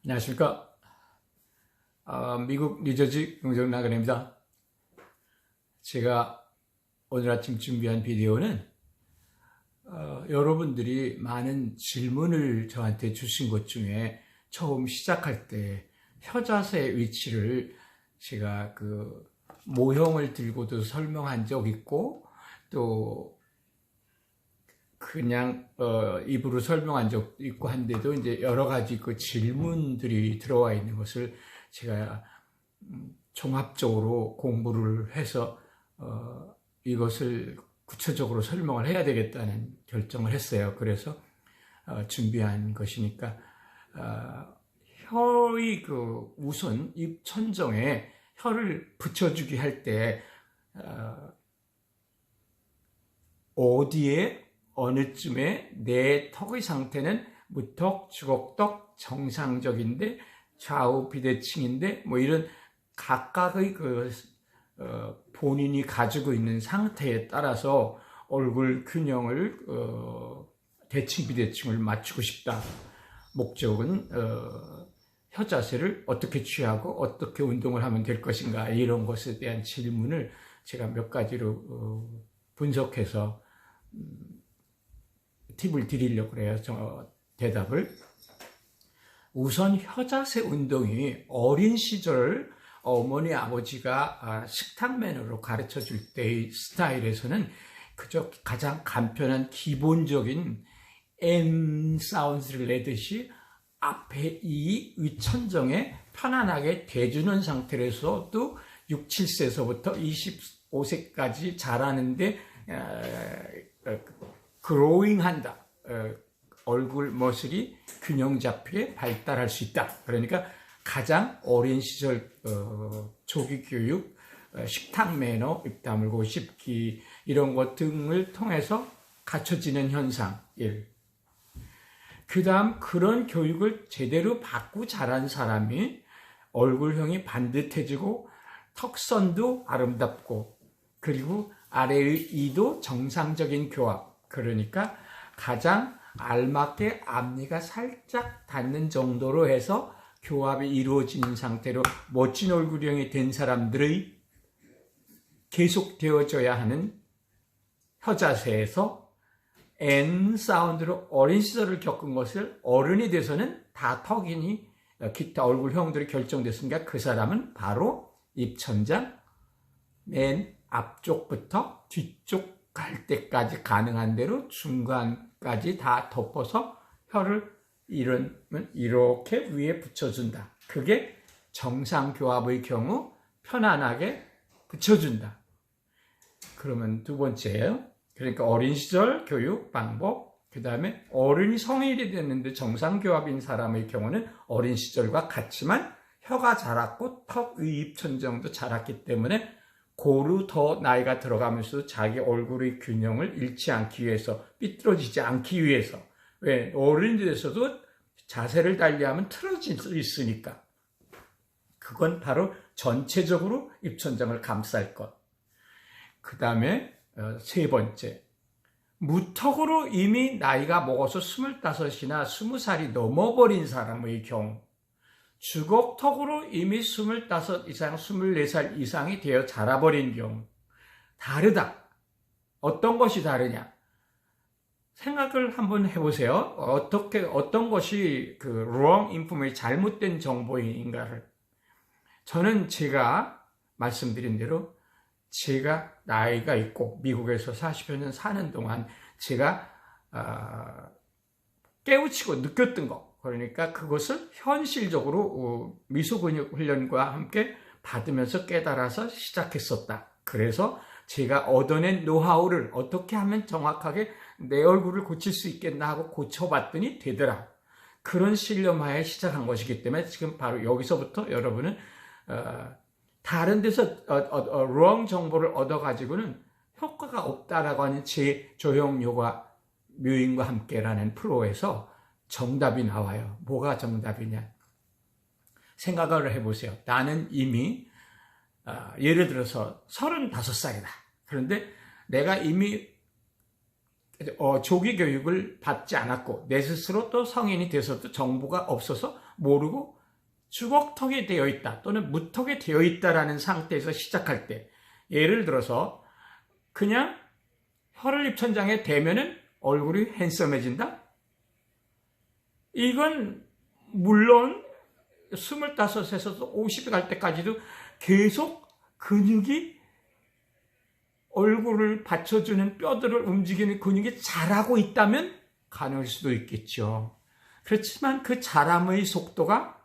안녕하십니까. 미국 뉴저지 긍정나그네입니다. 제가 오늘 아침 준비한 비디오는 여러분들이 많은 질문을 저한테 주신 것 중에 처음 시작할 때 혀자세의 위치를 제가 그 모형을 들고도 설명한 적 있고 또 그냥 입으로 설명한 적도 있고 한데도 이제 여러 가지 그 질문들이 들어와 있는 것을 제가 종합적으로 공부를 해서 이것을 구체적으로 설명을 해야 되겠다는 결정을 했어요. 그래서 준비한 것이니까 혀의 그 우선 입 천정에 혀를 붙여주기 할 때 어디에 어느쯤에 내 턱의 상태는 무턱, 주걱턱 정상적인데 좌우 비대칭인데 뭐 이런 각각의 그 본인이 가지고 있는 상태에 따라서 얼굴 균형을 대칭 비대칭을 맞추고 싶다. 목적은 혀 자세를 어떻게 취하고 어떻게 운동을 하면 될 것인가 이런 것에 대한 질문을 제가 몇 가지로 분석해서 팁을 드리려고 그래요. 대답을. 우선 혀자세 운동이 어린 시절 어머니 아버지가 식탁맨으로 가르쳐 줄 때의 스타일에서는 그저 가장 간편한 기본적인 N 사운드를 내듯이 앞에 이 위천정에 편안하게 대주는 상태에서도 6, 7세에서부터 25세까지 자라는데 그로잉한다. 얼굴 머슬이 균형 잡히게 발달할 수 있다. 그러니까 가장 어린 시절 조기 교육, 식탁 매너, 입 다물고 씹기 이런 것 등을 통해서 갖춰지는 현상 1. 그 다음 그런 교육을 제대로 받고 자란 사람이 얼굴형이 반듯해지고 턱선도 아름답고 그리고 아래의 이도 정상적인 교합, 그러니까 가장 알맞게 앞니가 살짝 닿는 정도로 해서 교합이 이루어지는 상태로 멋진 얼굴형이 된 사람들의 계속되어져야 하는 혀자세에서 N 사운드로 어린 시절을 겪은 것을 어른이 돼서는 다 턱이니 기타 얼굴형들이 결정됐으니까 그 사람은 바로 입천장 맨 앞쪽부터 뒤쪽 갈 때까지 가능한 대로 중간까지 다 덮어서 혀를 이렇게 위에 붙여준다. 그게 정상교합의 경우 편안하게 붙여준다. 그러면 두 번째예요. 그러니까 어린 시절 교육 방법, 그 다음에 어른이 성인이 됐는데 정상교합인 사람의 경우는 어린 시절과 같지만 혀가 자랐고 턱의 입천정도 자랐기 때문에 고루 더 나이가 들어가면서 자기 얼굴의 균형을 잃지 않기 위해서, 삐뚤어지지 않기 위해서. 왜? 어른이 돼서도 자세를 달리하면 틀어질 수 있으니까. 그건 바로 전체적으로 입천장을 감쌀 것. 그 다음에 세 번째. 무턱으로 이미 나이가 먹어서 25이나 20살이 넘어버린 사람의 경우, 주걱턱으로 이미 25 이상, 24살 이상이 되어 자라버린 경우 다르다. 어떤 것이 다르냐? 생각을 한번 해보세요. 어떤 것이 그 wrong information, 잘못된 정보인가를. 저는 제가 말씀드린 대로 제가 나이가 있고 미국에서 40여 년 사는 동안 제가 깨우치고 느꼈던 것, 그러니까 그것을 현실적으로 미소근육 훈련과 함께 받으면서 깨달아서 시작했었다. 그래서 제가 얻어낸 노하우를 어떻게 하면 정확하게 내 얼굴을 고칠 수 있겠나 하고 고쳐봤더니 되더라. 그런 신념하에 시작한 것이기 때문에 지금 바로 여기서부터 여러분은 다른 데서 wrong 정보를 얻어가지고는 효과가 없다라고 하는 제 조형 요가 묘인과 함께라는 프로에서 정답이 나와요. 뭐가 정답이냐? 생각을 해보세요. 나는 이미 예를 들어서 35살이다. 그런데 내가 이미 조기 교육을 받지 않았고 내 스스로 또 성인이 돼서도 정보가 없어서 모르고 주걱턱이 되어 있다 또는 무턱이 되어 있다라는 상태에서 시작할 때, 예를 들어서 그냥 혀를 입천장에 대면은 얼굴이 핸섬해진다? 이건 물론 25에서 50에 갈 때까지도 계속 근육이 얼굴을 받쳐주는 뼈들을 움직이는 근육이 자라고 있다면 가능할 수도 있겠죠. 그렇지만 그 자람의 속도가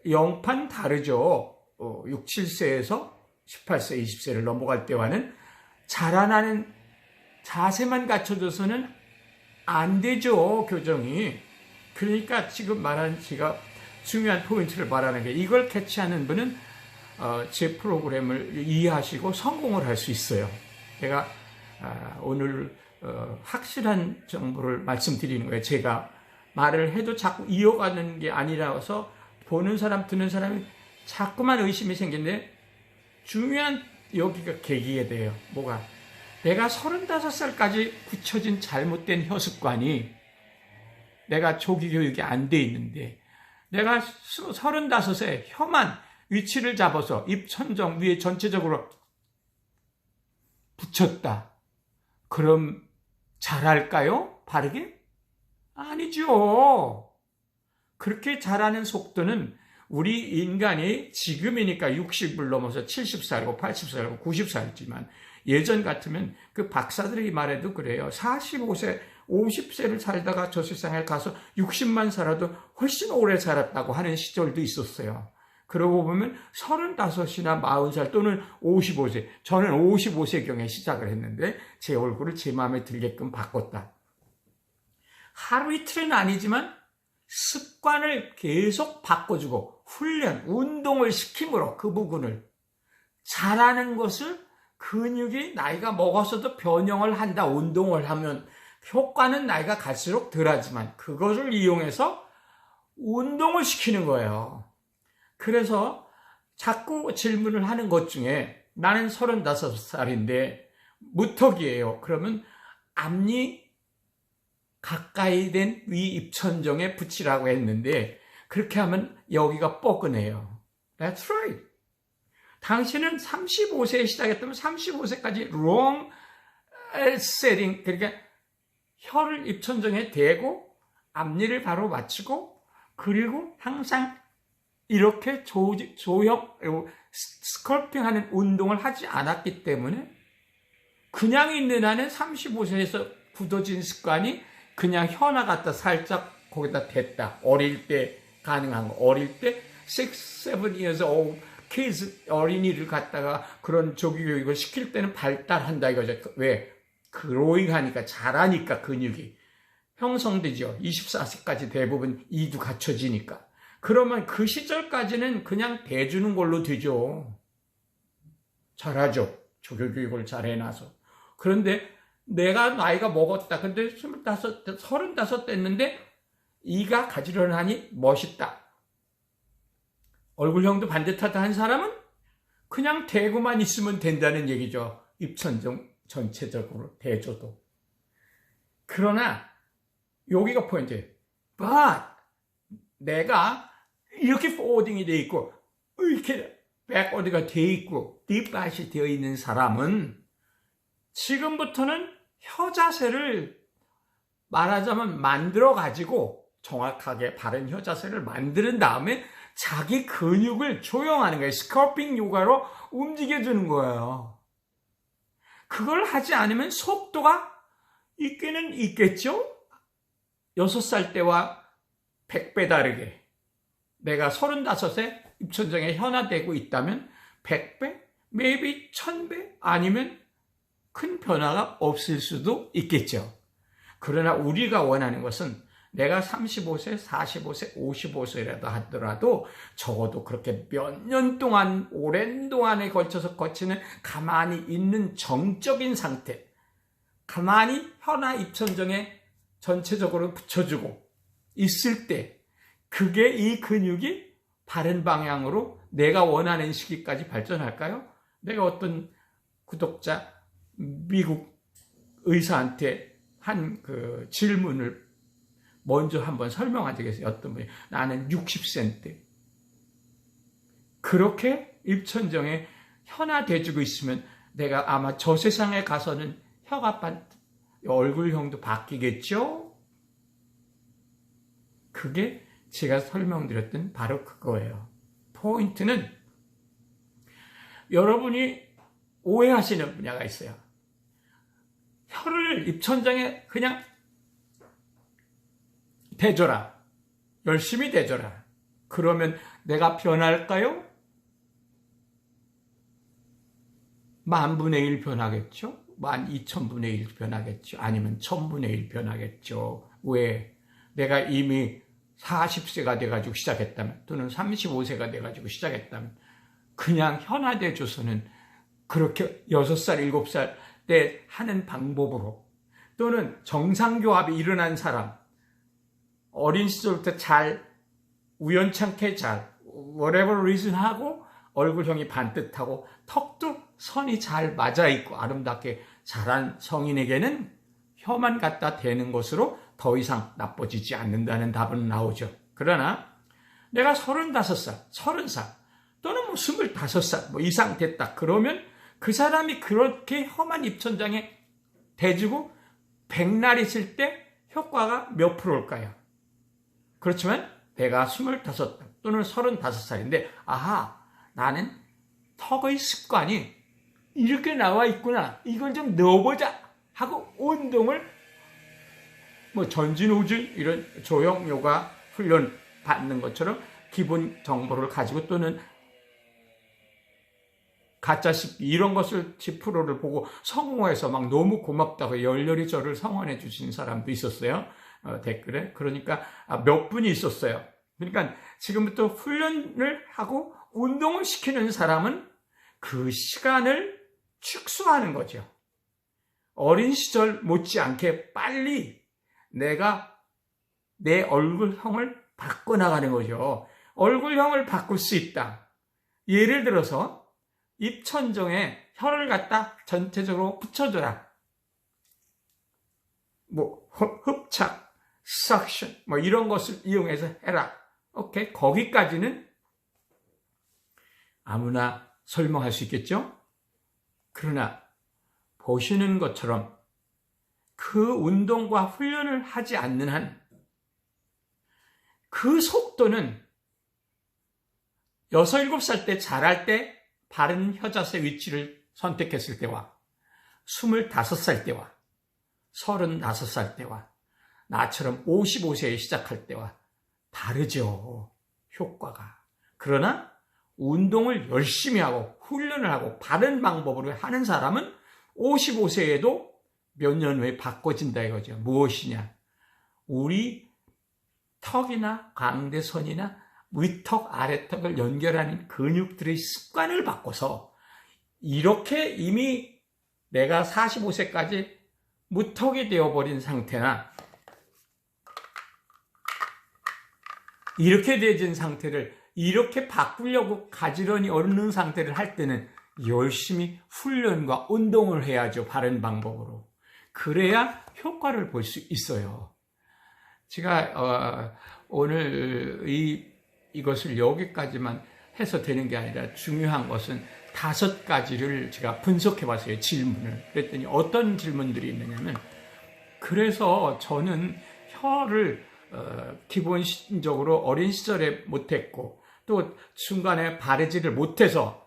영판 다르죠. 6, 7세에서 18세, 20세를 넘어갈 때와는 자라나는 자세만 갖춰져서는 안 되죠, 교정이. 그러니까 지금 말하는 제가 중요한 포인트를 말하는 게, 이걸 캐치하는 분은 제 프로그램을 이해하시고 성공을 할 수 있어요. 제가 오늘 확실한 정보를 말씀드리는 거예요. 제가 말을 해도 자꾸 이어가는 게 아니라서 보는 사람, 듣는 사람이 자꾸만 의심이 생기는데, 중요한 여기가 계기가 돼요. 뭐가? 내가 35살까지 굳혀진 잘못된 혀습관이, 내가 조기 교육이 안 돼 있는데 내가 35에 혀만 위치를 잡아서 입천정 위에 전체적으로 붙였다. 그럼 잘할까요? 바르게? 아니죠. 그렇게 자라는 속도는 우리 인간이 지금이니까 60을 넘어서 70살이고 80살이고 90살이지만 예전 같으면 그 박사들이 말해도 그래요. 45세, 50세를 살다가 저 세상에 가서 60만 살아도 훨씬 오래 살았다고 하는 시절도 있었어요. 그러고 보면 35이나 40살 또는 55세, 저는 55세경에 시작을 했는데 제 얼굴을 제 마음에 들게끔 바꿨다. 하루 이틀은 아니지만 습관을 계속 바꿔주고 훈련, 운동을 시킴으로 그 부분을 잘하는 것을, 근육이 나이가 먹어서도 변형을 한다. 운동을 하면 효과는 나이가 갈수록 덜하지만 그것을 이용해서 운동을 시키는 거예요. 그래서 자꾸 질문을 하는 것 중에 나는 35살인데 무턱이에요. 그러면 앞니 가까이 된 위 입천정에 붙이라고 했는데 그렇게 하면 여기가 뻐근해요. That's right. 당신은 35세에 시작했다면 35세까지 wrong setting, 그러니까 혀를 입천정에 대고 앞니를 바로 맞추고 그리고 항상 이렇게 조형, 스컬핑하는 운동을 하지 않았기 때문에 그냥 있는 한은 35세에서 굳어진 습관이 그냥 혀나 갖다 살짝 거기다 댔다. 어릴 때 가능한 거. 어릴 때 6, 7 years old kids, 어린이를 갖다가 그런 조기교육을 시킬 때는 발달한다 이거죠. 왜? 그로잉 하니까, 자라니까 근육이 형성되죠. 24세까지 대부분 이도 갖춰지니까. 그러면 그 시절까지는 그냥 대주는 걸로 되죠. 잘하죠. 조교교육을 잘 해놔서. 그런데 내가 나이가 먹었다. 근데 35 됐는데 이가 가지런하니 멋있다. 얼굴형도 반듯하다 한 사람은 그냥 대고만 있으면 된다는 얘기죠. 입천정 전체적으로 대줘도. 그러나 여기가 포인트예요. But 내가 이렇게 포워딩이 돼 있고 이렇게 백워드가 돼 있고 딥밭이 되어 있는 사람은 지금부터는 혀 자세를 말하자면 만들어 가지고 정확하게 바른 혀 자세를 만드는 다음에 자기 근육을 조형하는 거예요. 스컬핑 요가로 움직여주는 거예요. 그걸 하지 않으면 속도가 있기는 있겠죠? 6살 때와 100배 다르게. 내가 35에 입천정에 현화되고 있다면 100배, maybe 1000배, 아니면 큰 변화가 없을 수도 있겠죠. 그러나 우리가 원하는 것은 내가 35세, 45세, 55세라도 하더라도 적어도 그렇게 몇 년 동안, 오랜 동안에 걸쳐서 거치는 가만히 있는 정적인 상태, 가만히 혀나 입천정에 전체적으로 붙여주고 있을 때 그게 이 근육이 바른 방향으로 내가 원하는 시기까지 발전할까요? 내가 어떤 구독자, 미국 의사한테 한 그 질문을 먼저 한번 설명하시겠어요? 어떤 분이 나는 60센트. 그렇게 입천정에 혀나 대주고 있으면 내가 아마 저 세상에 가서는 얼굴형도 바뀌겠죠? 그게 제가 설명드렸던 바로 그거예요. 포인트는 여러분이 오해하시는 분야가 있어요. 혀를 입천장에 그냥 대줘라. 열심히 대줘라. 그러면 내가 변할까요? 10,000분의 1 변하겠죠? 12,000분의 1 변하겠죠? 아니면 1000분의 1 변하겠죠? 왜? 내가 이미 40세가 돼가지고 시작했다면, 또는 35세가 돼가지고 시작했다면, 그냥 현아돼줘서는 그렇게 6살, 7살 때 하는 방법으로, 또는 정상교합이 일어난 사람, 어린 시절부터 우연찮게 whatever reason 하고, 얼굴형이 반듯하고, 턱도 선이 잘 맞아있고, 아름답게 자란 성인에게는 혀만 갖다 대는 것으로 더 이상 나빠지지 않는다는 답은 나오죠. 그러나 내가 35살, 30살 또는 25살 이상 됐다. 그러면 그 사람이 그렇게 험한 입천장에 대주고 백날 있을 때 효과가 몇 프로일까요? 그렇지만 내가 25 또는 35살인데 나는 턱의 습관이 이렇게 나와 있구나. 이걸 좀 넣어보자 하고 운동을 전진우주 이런 조형 요가 훈련 받는 것처럼 기본 정보를 가지고 또는 가짜식 이런 것을 10%를 보고 성공해서 막 너무 고맙다고 열렬히 저를 성원해 주신 사람도 있었어요. 댓글에. 그러니까 몇 분이 있었어요. 그러니까 지금부터 훈련을 하고 운동을 시키는 사람은 그 시간을 축소하는 거죠. 어린 시절 못지않게 빨리 내가 내 얼굴형을 바꿔나가는 거죠. 얼굴형을 바꿀 수 있다. 예를 들어서 입천정에 혀를 갖다 전체적으로 붙여줘라. 흡착, suction 이런 것을 이용해서 해라. 오케이, 거기까지는 아무나 설명할 수 있겠죠? 그러나 보시는 것처럼 그 운동과 훈련을 하지 않는 한 그 속도는 6, 7살 때 자랄 때 바른 혀자세 위치를 선택했을 때와 25살 때와 35살 때와 나처럼 55세에 시작할 때와 다르죠. 효과가. 그러나 운동을 열심히 하고 훈련을 하고 바른 방법으로 하는 사람은 55세에도 몇 년 후에 바꿔진다 이거죠. 무엇이냐? 우리 턱이나 광대선이나 위턱, 아래턱을 연결하는 근육들의 습관을 바꿔서 이렇게 이미 내가 45세까지 무턱이 되어버린 상태나 이렇게 되어진 상태를 이렇게 바꾸려고 가지런히 얻는 상태를 할 때는 열심히 훈련과 운동을 해야죠. 바른 방법으로. 그래야 효과를 볼 수 있어요. 제가 오늘 이것을 여기까지만 해서 되는 게 아니라 중요한 것은 5가지를 제가 분석해 봤어요. 질문을. 그랬더니 어떤 질문들이 있느냐면, 그래서 저는 혀를 기본적으로 어린 시절에 못했고 또 중간에 바르지를 못해서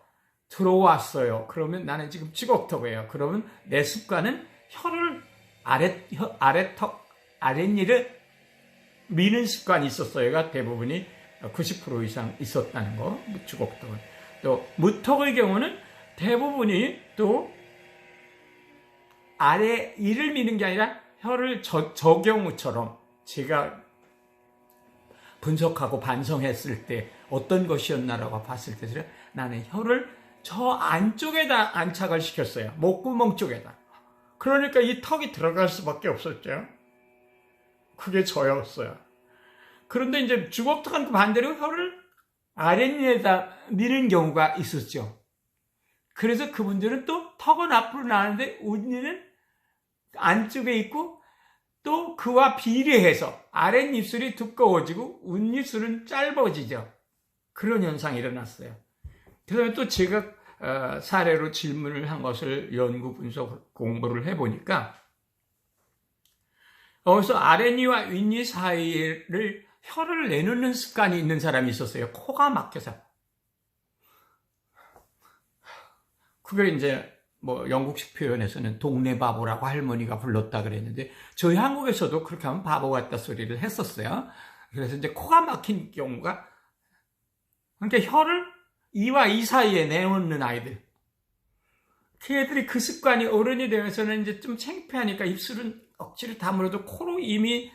들어왔어요. 그러면 나는 지금 찍옥턱이에요. 그러면 내 습관은 혀를 아래턱 아랫니를 미는 습관이 있었어요가 대부분이 90% 이상 있었다는 거. 주걱턱은. 또 무턱의 경우는 대부분이 또 아래 이를 미는 게 아니라 혀를 저 경우처럼 제가 분석하고 반성했을 때 어떤 것이었나라고 봤을 때 나는 혀를 저 안쪽에다 안착을 시켰어요. 목구멍 쪽에다. 그러니까 이 턱이 들어갈 수밖에 없었죠. 그게 저였어요. 그런데 이제 주걱턱은 그 반대로 혀를 아랫니에다 미는 경우가 있었죠. 그래서 그분들은 또 턱은 앞으로 나는데 웃니는 안쪽에 있고 또 그와 비례해서 아랫입술이 두꺼워지고 윗입술은 짧아지죠. 그런 현상이 일어났어요. 그다음에 또 제가 사례로 질문을 한 것을 연구 분석 공부를 해보니까 거기서 아랫니와 윗니 사이를 혀를 내놓는 습관이 있는 사람이 있었어요. 코가 막혀서. 그걸 이제 뭐 영국식 표현에서는 동네 바보라고 할머니가 불렀다 그랬는데 저희 한국에서도 그렇게 하면 바보 같다 소리를 했었어요. 그래서 이제 코가 막힌 경우가 그러니까 혀를 이와 이 사이에 내놓는 아이들. 그 애들이 그 습관이 어른이 되면서는 이제 좀 창피하니까 입술은 억지로 다물어도 코로 이미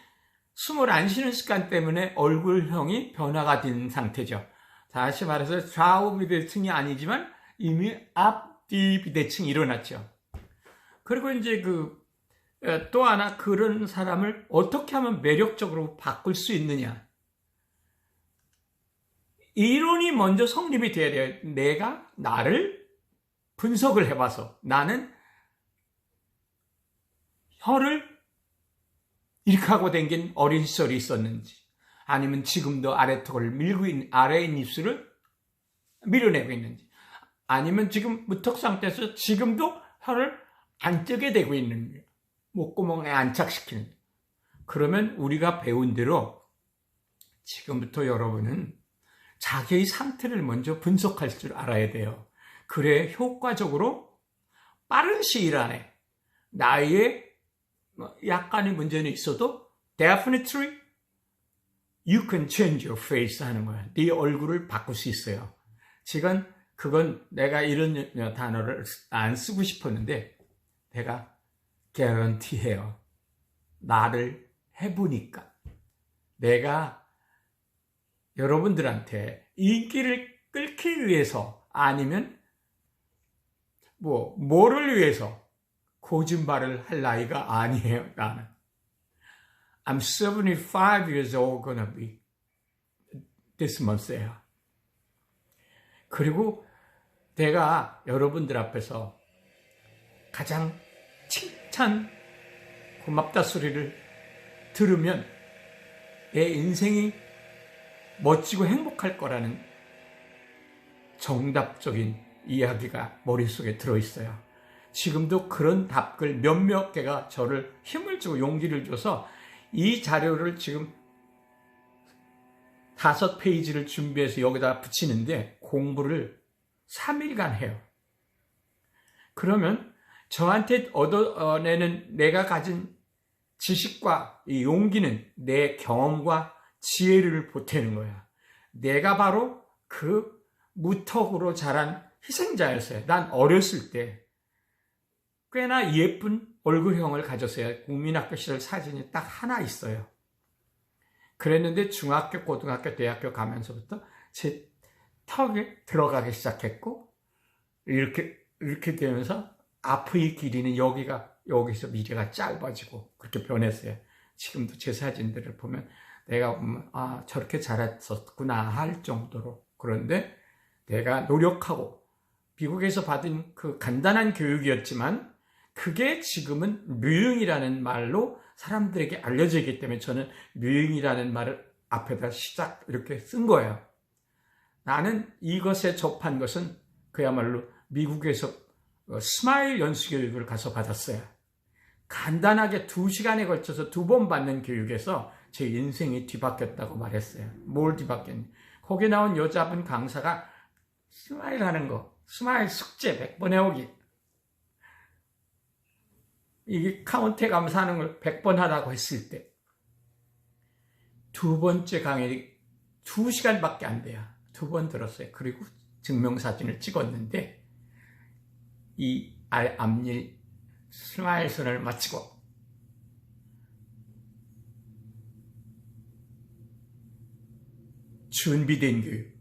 숨을 안 쉬는 습관 때문에 얼굴형이 변화가 된 상태죠. 다시 말해서 좌우 비대칭이 아니지만 이미 앞뒤 비대칭이 일어났죠. 그리고 이제 또 하나 그런 사람을 어떻게 하면 매력적으로 바꿀 수 있느냐. 이론이 먼저 성립이 돼야 돼요. 내가 나를 분석을 해봐서 나는 혀를 이렇게 하고 댕긴 어린 시절이 있었는지 아니면 지금도 아래턱을 밀고 있는 아래인 입술을 밀어내고 있는지 아니면 지금 무턱 상태에서 지금도 혀를 안 뜨게 되고 있는지 목구멍에 안착시키는 그러면 우리가 배운 대로 지금부터 여러분은 자기의 상태를 먼저 분석할 줄 알아야 돼요. 그래 효과적으로 빠른 시일 안에 나의 약간의 문제는 있어도 definitely you can change your face 하는 거야. 네 얼굴을 바꿀 수 있어요. 지금 그건 내가 이런 단어를 안 쓰고 싶었는데 내가 guarantee해요. 나를 해보니까 내가 여러분들한테 인기를 끌기 위해서 아니면 뭐를 위해서 거짓말을 할 나이가 아니에요. 나는 I'm 75 years old gonna be this month에요. 그리고 내가 여러분들 앞에서 가장 칭찬 고맙다 소리를 들으면 내 인생이 멋지고 행복할 거라는 정답적인 이야기가 머릿속에 들어있어요. 지금도 그런 답글 몇몇 개가 저를 힘을 주고 용기를 줘서 이 자료를 지금 5페이지를 준비해서 여기다 붙이는데 공부를 3일간 해요. 그러면 저한테 얻어내는 내가 가진 지식과 이 용기는 내 경험과 지혜를 보태는 거야. 내가 바로 그 무턱으로 자란 희생자였어요. 난 어렸을 때 꽤나 예쁜 얼굴형을 가졌어요. 국민학교 시절 사진이 딱 하나 있어요. 그랬는데 중학교, 고등학교, 대학교 가면서부터 제 턱에 들어가기 시작했고 이렇게 되면서 앞의 길이는 여기서 미래가 짧아지고 그렇게 변했어요. 지금도 제 사진들을 보면 내가 저렇게 자랐었구나 할 정도로. 그런데 내가 노력하고 미국에서 받은 그 간단한 교육이었지만 그게 지금은 뮤잉이라는 말로 사람들에게 알려져 있기 때문에 저는 뮤잉이라는 말을 앞에다 이렇게 쓴 거예요. 나는 이것에 접한 것은 그야말로 미국에서 스마일 연수교육을 가서 받았어요. 간단하게 2시간에 걸쳐서 2번 받는 교육에서 제 인생이 뒤바뀌었다고 말했어요. 뭘 뒤바뀌었니? 거기 나온 여자분 강사가 스마일 하는 거, 스마일 숙제 100번 해오기. 이게 카운트에 가면서 하는 걸 100번 하라고 했을 때 2번째 강의 2시간밖에 안 돼요. 2번 들었어요. 그리고 증명사진을 찍었는데 이 앞일 스마일 선을 마치고 준비된 교육